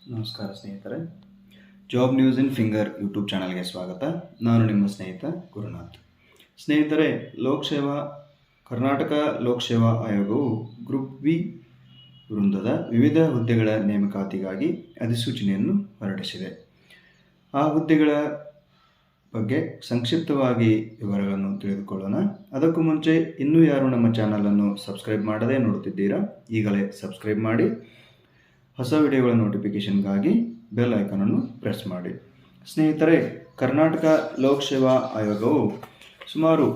ನಮಸ್ಕಾರ ಸ್ನೇಹಿತರೆ, job news ಇನ್ finger YouTube ಚಾನಲ್ಗೆ ಸ್ವಾಗತ. ನಾನು ನಿಮ್ಮ ಸ್ನೇಹಿತ ಗುರುನಾಥ್. ಸ್ನೇಹಿತರೆ, ಕರ್ನಾಟಕ ಲೋಕಸೇವಾ ಆಯೋಗವು ಗ್ರೂಪ್ ಬಿ ವೃಂದದ ವಿವಿಧ ಹುದ್ದೆಗಳ ನೇಮಕಾತಿಗಾಗಿ ಅಧಿಸೂಚನೆಯನ್ನು ಹೊರಡಿಸಿದೆ. ಆ ಹುದ್ದೆಗಳ ಬಗ್ಗೆ ಸಂಕ್ಷಿಪ್ತವಾಗಿ ವಿವರಗಳನ್ನು ತಿಳಿದುಕೊಳ್ಳೋಣ. ಅದಕ್ಕೂ ಮುಂಚೆ ಇನ್ನೂ ಯಾರು ನಮ್ಮ ಚಾನಲನ್ನು ಸಬ್ಸ್ಕ್ರೈಬ್ ಮಾಡದೇ ನೋಡುತ್ತಿದ್ದೀರಾ, ಈಗಲೇ ಸಬ್ಸ್ಕ್ರೈಬ್ ಮಾಡಿ. ಹೊಸ ವಿಡಿಯೋಗಳ ನೋಟಿಫಿಕೇಷನ್ಗಾಗಿ ಬೆಲ್ ಐಕಾನನ್ನು ಪ್ರೆಸ್ ಮಾಡಿ. ಸ್ನೇಹಿತರೆ, ಕರ್ನಾಟಕ ಲೋಕಸೇವಾ ಆಯೋಗವು ಸುಮಾರು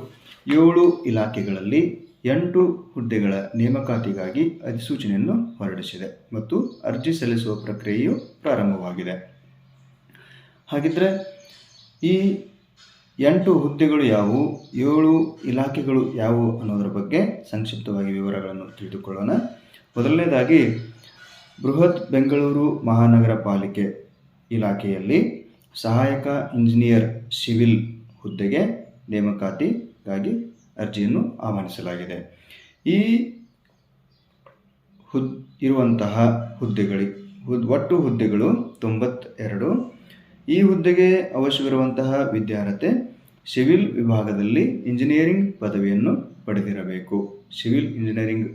7 ಇಲಾಖೆಗಳಲ್ಲಿ 8 ಹುದ್ದೆಗಳ ನೇಮಕಾತಿಗಾಗಿ ಅಧಿಸೂಚನೆಯನ್ನು ಹೊರಡಿಸಿದೆ ಮತ್ತು ಅರ್ಜಿ ಸಲ್ಲಿಸುವ ಪ್ರಕ್ರಿಯೆಯು ಪ್ರಾರಂಭವಾಗಿದೆ. ಹಾಗಿದ್ದರೆ ಈ 8 ಹುದ್ದೆಗಳು ಯಾವುವು, 7 ಇಲಾಖೆಗಳು ಯಾವುವು ಅನ್ನೋದರ ಬಗ್ಗೆ ಸಂಕ್ಷಿಪ್ತವಾಗಿ ವಿವರಗಳನ್ನು ತಿಳಿದುಕೊಳ್ಳೋಣ. ಮೊದಲನೇದಾಗಿ ಬೃಹತ್ ಬೆಂಗಳೂರು ಮಹಾನಗರ ಪಾಲಿಕೆ ಇಲಾಖೆಯಲ್ಲಿ ಸಹಾಯಕ ಇಂಜಿನಿಯರ್ ಸಿವಿಲ್ ಹುದ್ದೆಗೆ ನೇಮಕಾತಿಗಾಗಿ ಅರ್ಜಿಯನ್ನು ಆಹ್ವಾನಿಸಲಾಗಿದೆ. ಈ ಇರುವಂತಹ ಒಟ್ಟು ಹುದ್ದೆಗಳು 92. ಈ ಹುದ್ದೆಗೆ ಅವಶ್ಯವಿರುವಂತಹ ವಿದ್ಯಾರ್ಹತೆ ಸಿವಿಲ್ ವಿಭಾಗದಲ್ಲಿ ಇಂಜಿನಿಯರಿಂಗ್ ಪದವಿಯನ್ನು ಪಡೆದಿರಬೇಕು. ಸಿವಿಲ್ ಇಂಜಿನಿಯರಿಂಗ್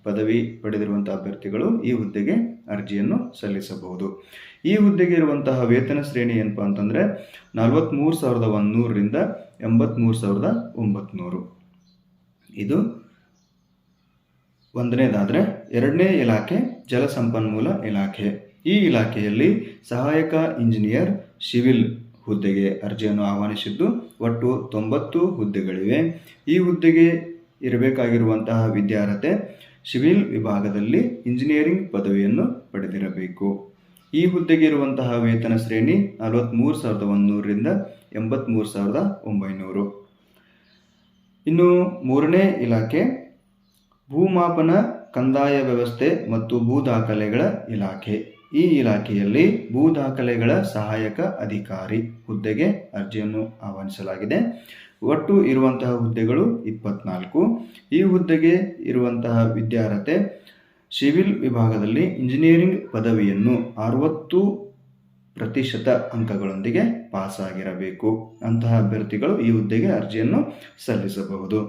ಪದವಿ ಪಡೆದಿರುವಂತಹ ಅಭ್ಯರ್ಥಿಗಳು ಈ ಹುದ್ದೆಗೆ ಅರ್ಜಿಯನ್ನು ಸಲ್ಲಿಸಬಹುದು. ಈ ಹುದ್ದೆಗೆ ಇರುವಂತಹ ವೇತನ ಶ್ರೇಣಿ ಏನಪ್ಪ ಅಂತಂದರೆ 43,100ರಿಂದ 83,900. ಇದು ಒಂದನೇದಾದರೆ, ಎರಡನೇ ಇಲಾಖೆ ಜಲಸಂಪನ್ಮೂಲ ಇಲಾಖೆ. ಈ ಇಲಾಖೆಯಲ್ಲಿ ಸಹಾಯಕ ಇಂಜಿನಿಯರ್ ಸಿವಿಲ್ ಹುದ್ದೆಗೆ ಅರ್ಜಿಯನ್ನು ಆಹ್ವಾನಿಸಿದ್ದು ಒಟ್ಟು 90 ಹುದ್ದೆಗಳಿವೆ. ಈ ಹುದ್ದೆಗೆ ಇರಬೇಕಾಗಿರುವಂತಹ ವಿದ್ಯಾರ್ಹತೆ ಸಿವಿಲ್ ವಿಭಾಗದಲ್ಲಿ ಇಂಜಿನಿಯರಿಂಗ್ ಪದವಿಯನ್ನು ಪಡೆದಿರಬೇಕು. ಈ ಹುದ್ದೆಗೆ ಇರುವಂತಹ ವೇತನ ಶ್ರೇಣಿ 43,100ರಿಂದ 83,900. ಇನ್ನು ಮೂರನೇ ಇಲಾಖೆ ಭೂಮಾಪನ, ಕಂದಾಯ ವ್ಯವಸ್ಥೆ ಮತ್ತು ಭೂ ದಾಖಲೆಗಳ ಇಲಾಖೆ. ಈ ಇಲಾಖೆಯಲ್ಲಿ ಭೂ ದಾಖಲೆಗಳ ಸಹಾಯಕ ಅಧಿಕಾರಿ ಹುದ್ದೆಗೆ ಅರ್ಜಿಯನ್ನು ಆಹ್ವಾನಿಸಲಾಗಿದೆ. ಒಟ್ಟು ಇರುವಂತಹ ಹುದ್ದೆಗಳು 24. ಈ ಹುದ್ದೆಗೆ ಇರುವಂತಹ ವಿದ್ಯಾರ್ಹತೆ ಸಿವಿಲ್ ವಿಭಾಗದಲ್ಲಿ ಇಂಜಿನಿಯರಿಂಗ್ ಪದವಿಯನ್ನು 60% ಅಂಕಗಳೊಂದಿಗೆ ಪಾಸ್ ಆಗಿರಬೇಕು. ಅಂತಹ ಅಭ್ಯರ್ಥಿಗಳು ಈ ಹುದ್ದೆಗೆ ಅರ್ಜಿಯನ್ನು ಸಲ್ಲಿಸಬಹುದು.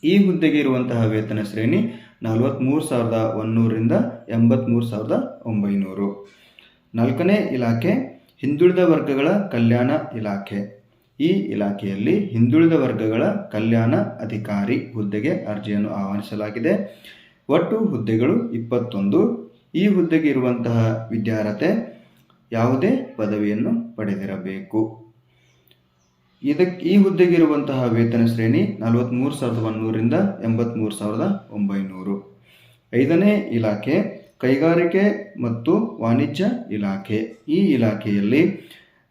ಈ ಹುದ್ದೆಗೆ ಇರುವಂತಹ ವೇತನ ಶ್ರೇಣಿ 43,100ರಿಂದ 83,900. ನಾಲ್ಕನೇ ಇಲಾಖೆ ಹಿಂದುಳಿದ ವರ್ಗಗಳ ಕಲ್ಯಾಣ ಇಲಾಖೆ. ಈ ಇಲಾಖೆಯಲ್ಲಿ ಹಿಂದುಳಿದ ವರ್ಗಗಳ ಕಲ್ಯಾಣ ಅಧಿಕಾರಿ ಹುದ್ದೆಗೆ ಅರ್ಜಿಯನ್ನು ಆಹ್ವಾನಿಸಲಾಗಿದೆ. ಒಟ್ಟು ಹುದ್ದೆಗಳು 21. ಈ ಹುದ್ದೆಗೆ ಇರುವಂತಹ ವಿದ್ಯಾರ್ಹತೆ ಯಾವುದೇ ಪದವಿಯನ್ನು ಪಡೆದಿರಬೇಕು. ಈ ಹುದ್ದೆಗೆ ಇರುವಂತಹ ವೇತನ ಶ್ರೇಣಿ 43,100ರಿಂದ 83,900. ಐದನೇ ಇಲಾಖೆ ಕೈಗಾರಿಕೆ ಮತ್ತು ವಾಣಿಜ್ಯ ಇಲಾಖೆ. ಈ ಇಲಾಖೆಯಲ್ಲಿ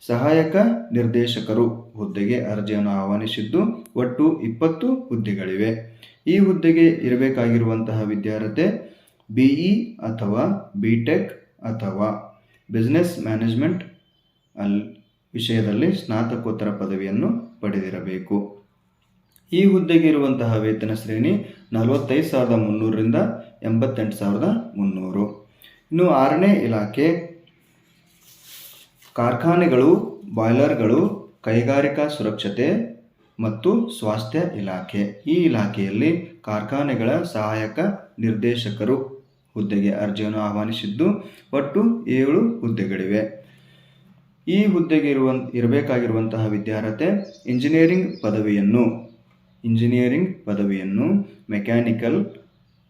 ಸಹಾಯಕ ನಿರ್ದೇಶಕರು ಹುದ್ದೆಗೆ ಅರ್ಜಿಯನ್ನು ಆಹ್ವಾನಿಸಿದ್ದು ಒಟ್ಟು 20 ಹುದ್ದೆಗಳಿವೆ. ಈ ಹುದ್ದೆಗೆ ಇರಬೇಕಾಗಿರುವಂತಹ ವಿದ್ಯಾರ್ಹತೆ BE ಅಥವಾ BTech ಅಥವಾ ಬಿಸ್ನೆಸ್ ಮ್ಯಾನೇಜ್ಮೆಂಟ್ ವಿಷಯದಲ್ಲಿ ಸ್ನಾತಕೋತ್ತರ ಪದವಿಯನ್ನು ಪಡೆದಿರಬೇಕು. ಈ ಹುದ್ದೆಗೆ ಇರುವಂತಹ ವೇತನ ಶ್ರೇಣಿ 45,300ರಿಂದ 88,300. ಇನ್ನು ಆರನೇ ಇಲಾಖೆ ಕಾರ್ಖಾನೆಗಳು, ಬಾಯ್ಲರ್ಗಳು, ಕೈಗಾರಿಕಾ ಸುರಕ್ಷತೆ ಮತ್ತು ಸ್ವಾಸ್ಥ್ಯ ಇಲಾಖೆ. ಈ ಇಲಾಖೆಯಲ್ಲಿ ಕಾರ್ಖಾನೆಗಳ ಸಹಾಯಕ ನಿರ್ದೇಶಕರು ಹುದ್ದೆಗೆ ಅರ್ಜಿಯನ್ನು ಆಹ್ವಾನಿಸಿದ್ದು ಒಟ್ಟು 7 ಹುದ್ದೆಗಳಿವೆ. ಈ ಹುದ್ದೆಗೆ ಇರಬೇಕಾಗಿರುವಂತಹ ವಿದ್ಯಾರ್ಹತೆ ಇಂಜಿನಿಯರಿಂಗ್ ಪದವಿಯನ್ನು ಮೆಕ್ಯಾನಿಕಲ್,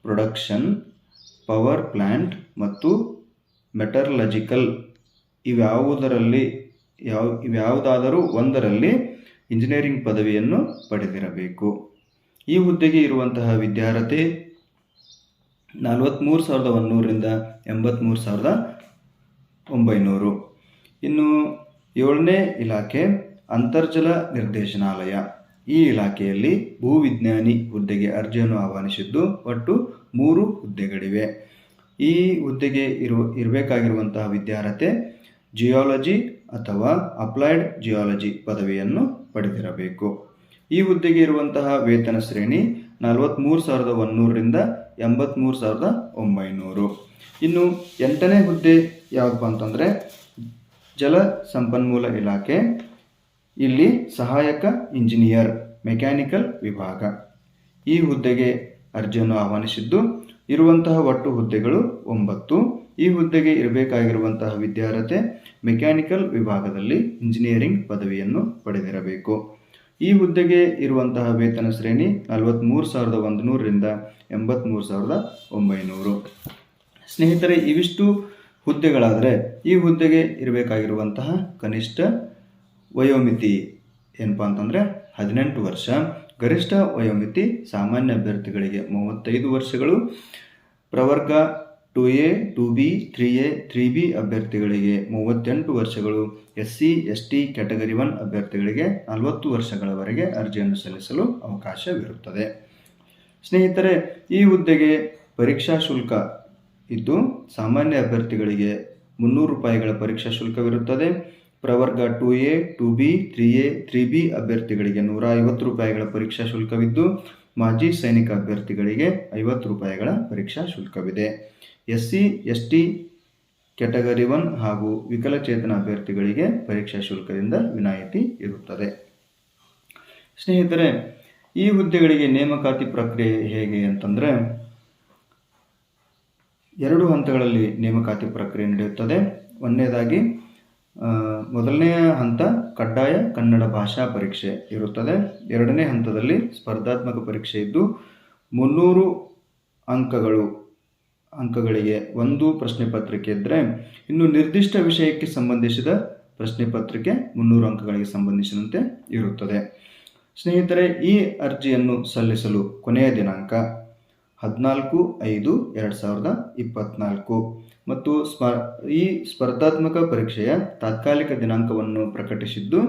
ಪ್ರೊಡಕ್ಷನ್, ಪವರ್ ಪ್ಲಾಂಟ್ ಮತ್ತು ಮೆಟಲರ್ಜಿಕಲ್ ಇವ್ಯಾವುದಾದರೂ ಒಂದರಲ್ಲಿ ಇಂಜಿನಿಯರಿಂಗ್ ಪದವಿಯನ್ನು ಪಡೆದಿರಬೇಕು. ಈ ಹುದ್ದೆಗೆ ಇರುವಂತಹ ವಿದ್ಯಾರ್ಹತೆ 43,100ರಿಂದ 83,900. ಇನ್ನು ಏಳನೇ ಇಲಾಖೆ ಅಂತರ್ಜಲ ನಿರ್ದೇಶನಾಲಯ. ಈ ಇಲಾಖೆಯಲ್ಲಿ ಭೂವಿಜ್ಞಾನಿ ಹುದ್ದೆಗೆ ಅರ್ಜಿಯನ್ನು ಆಹ್ವಾನಿಸಿದ್ದು ಒಟ್ಟು 3 ಹುದ್ದೆಗಳಿವೆ. ಈ ಹುದ್ದೆಗೆ ಇರಬೇಕಾಗಿರುವಂತಹ ವಿದ್ಯಾರ್ಹತೆ ಜಿಯಾಲಜಿ ಅಥವಾ ಅಪ್ಲೈಡ್ ಜಿಯಾಲಜಿ ಪದವಿಯನ್ನು ಪಡೆದಿರಬೇಕು. ಈ ಹುದ್ದೆಗೆ ಇರುವಂತಹ ವೇತನ ಶ್ರೇಣಿ 43,100ರಿಂದ 83,900. ಇನ್ನು 8ನೇ ಹುದ್ದೆ ಯಾವುದಪ್ಪ ಅಂತಂದರೆ ಜಲ ಸಂಪನ್ಮೂಲ ಇಲಾಖೆ. ಇಲ್ಲಿ ಸಹಾಯಕ ಇಂಜಿನಿಯರ್ ಮೆಕ್ಯಾನಿಕಲ್ ವಿಭಾಗ. ಈ ಹುದ್ದೆಗೆ ಅರ್ಜಿಯನ್ನು ಆಹ್ವಾನಿಸಿದ್ದು ಇರುವಂತಹ ಒಟ್ಟು ಹುದ್ದೆಗಳು 9. ಈ ಹುದ್ದೆಗೆ ಇರಬೇಕಾಗಿರುವಂತಹ ವಿದ್ಯಾರ್ಹತೆ ಮೆಕ್ಯಾನಿಕಲ್ ವಿಭಾಗದಲ್ಲಿ ಇಂಜಿನಿಯರಿಂಗ್ ಪದವಿಯನ್ನು ಪಡೆದಿರಬೇಕು. ಈ ಹುದ್ದೆಗೆ ಇರುವಂತಹ ವೇತನ ಶ್ರೇಣಿ 43,100ರಿಂದ 83,900. ಸ್ನೇಹಿತರೆ, ಇವಿಷ್ಟು ಹುದ್ದೆಗಳಾದರೆ ಈ ಹುದ್ದೆಗೆ ಇರಬೇಕಾಗಿರುವಂತಹ ಕನಿಷ್ಠ ವಯೋಮಿತಿ ಏನಪ್ಪ ಅಂತಂದರೆ 18 ವರ್ಷ. ಗರಿಷ್ಠ ವಯೋಮಿತಿ ಸಾಮಾನ್ಯ ಅಭ್ಯರ್ಥಿಗಳಿಗೆ 35 ವರ್ಷಗಳು, ಪ್ರವರ್ಗ 2A 2B 3A 3B ಅಭ್ಯರ್ಥಿಗಳಿಗೆ 38 ವರ್ಷಗಳು, SC ST ಕ್ಯಾಟಗರಿ 1 ಅಭ್ಯರ್ಥಿಗಳಿಗೆ 40 ವರ್ಷಗಳವರೆಗೆ ಅರ್ಜಿಯನ್ನು ಸಲ್ಲಿಸಲು ಅವಕಾಶವಿರುತ್ತದೆ. ಸ್ನೇಹಿತರೆ, ಈ ಹುದ್ದೆಗೆ ಪರೀಕ್ಷಾ ಶುಲ್ಕ ಇದ್ದು ಸಾಮಾನ್ಯ ಅಭ್ಯರ್ಥಿಗಳಿಗೆ 300 ರೂಪಾಯಿಗಳ ಪರೀಕ್ಷಾ ಶುಲ್ಕವಿರುತ್ತದೆ. ಪ್ರವರ್ಗ 2A 2B 3A 3B ಅಭ್ಯರ್ಥಿಗಳಿಗೆ 150 ರೂಪಾಯಿಗಳ ಪರೀಕ್ಷಾ ಶುಲ್ಕವಿದ್ದು ಮಾಜಿ ಸೈನಿಕ ಅಭ್ಯರ್ಥಿಗಳಿಗೆ 50 ರೂಪಾಯಿಗಳ ಪರೀಕ್ಷಾ ಶುಲ್ಕವಿದೆ. SC ST ಕ್ಯಾಟಗರಿ 1 ಹಾಗೂ ವಿಕಲಚೇತನ ಅಭ್ಯರ್ಥಿಗಳಿಗೆ ಪರೀಕ್ಷಾ ಶುಲ್ಕದಿಂದ ವಿನಾಯಿತಿ ಇರುತ್ತದೆ. ಸ್ನೇಹಿತರೆ, ಈ ಹುದ್ದೆಗಳಿಗೆ ನೇಮಕಾತಿ ಪ್ರಕ್ರಿಯೆ ಹೇಗೆ ಅಂತಂದರೆ 2 ಹಂತಗಳಲ್ಲಿ ನೇಮಕಾತಿ ಪ್ರಕ್ರಿಯೆ ನಡೆಯುತ್ತದೆ. ಒಂದನೇದಾಗಿ ಮೊದಲನೆಯ ಹಂತ ಕಡ್ಡಾಯ ಕನ್ನಡ ಭಾಷಾ ಪರೀಕ್ಷೆ ಇರುತ್ತದೆ. 2ನೇ ಹಂತದಲ್ಲಿ ಸ್ಪರ್ಧಾತ್ಮಕ ಪರೀಕ್ಷೆ ಇದ್ದು 300 ಅಂಕಗಳಿಗೆ ಒಂದು ಪ್ರಶ್ನೆ ಪತ್ರಿಕೆ ಇದ್ದರೆ, ಇನ್ನು ನಿರ್ದಿಷ್ಟ ವಿಷಯಕ್ಕೆ ಸಂಬಂಧಿಸಿದ ಪ್ರಶ್ನೆ ಪತ್ರಿಕೆ 300 ಅಂಕಗಳಿಗೆ ಸಂಬಂಧಿಸಿದಂತೆ ಇರುತ್ತದೆ. ಸ್ನೇಹಿತರೆ, ಈ ಅರ್ಜಿಯನ್ನು ಸಲ್ಲಿಸಲು ಕೊನೆಯ ದಿನಾಂಕ 14/5/2024 ಮತ್ತು ಈ ಸ್ಪರ್ಧಾತ್ಮಕ ಪರೀಕ್ಷೆಯ ತಾತ್ಕಾಲಿಕ ದಿನಾಂಕವನ್ನು ಪ್ರಕಟಿಸಿದ್ದು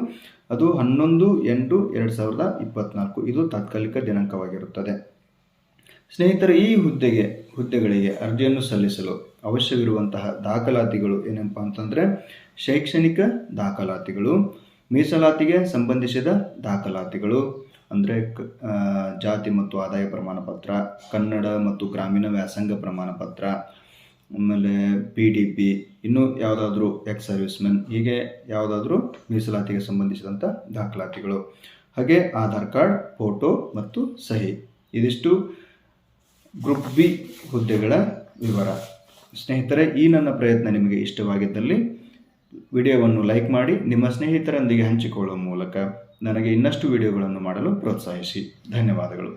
ಅದು 11/8/2024. ಇದು ತಾತ್ಕಾಲಿಕ ದಿನಾಂಕವಾಗಿರುತ್ತದೆ. ಸ್ನೇಹಿತರೆ, ಈ ಹುದ್ದೆಗಳಿಗೆ ಅರ್ಜಿಯನ್ನು ಸಲ್ಲಿಸಲು ಅವಶ್ಯವಿರುವಂತಹ ದಾಖಲಾತಿಗಳು ಏನಪ್ಪ ಅಂತಂದರೆ ಶೈಕ್ಷಣಿಕ ದಾಖಲಾತಿಗಳು, ಮೀಸಲಾತಿಗೆ ಸಂಬಂಧಿಸಿದ ದಾಖಲಾತಿಗಳು ಅಂದರೆ ಜಾತಿ ಮತ್ತು ಆದಾಯ ಪ್ರಮಾಣ ಪತ್ರ, ಕನ್ನಡ ಮತ್ತು ಗ್ರಾಮೀಣ ವ್ಯಾಸಂಗ ಪ್ರಮಾಣ ಪತ್ರ, ಆಮೇಲೆ PDP, ಇನ್ನೂ ಯಾವುದಾದ್ರೂ ಎಕ್ಸ್ ಸರ್ವಿಸ್ಮೆನ್, ಹೀಗೆ ಯಾವುದಾದ್ರೂ ಮೀಸಲಾತಿಗೆ ಸಂಬಂಧಿಸಿದಂಥ ದಾಖಲಾತಿಗಳು, ಹಾಗೆ ಆಧಾರ್ ಕಾರ್ಡ್, ಫೋಟೋ ಮತ್ತು ಸಹಿ. ಇದಿಷ್ಟು ಗ್ರೂಪ್ ಬಿ ಹುದ್ದೆಗಳ ವಿವರ. ಸ್ನೇಹಿತರೆ, ಈ ನನ್ನ ಪ್ರಯತ್ನ ನಿಮಗೆ ಇಷ್ಟವಾಗಿದ್ದಲ್ಲಿ ವಿಡಿಯೋವನ್ನು ಲೈಕ್ ಮಾಡಿ ನಿಮ್ಮ ಸ್ನೇಹಿತರೊಂದಿಗೆ ಹಂಚಿಕೊಳ್ಳುವ ಮೂಲಕ ನನಗೆ ಇನ್ನಷ್ಟು ವಿಡಿಯೋಗಳನ್ನು ಮಾಡಲು ಪ್ರೋತ್ಸಾಹಿಸಿ. ಧನ್ಯವಾದಗಳು.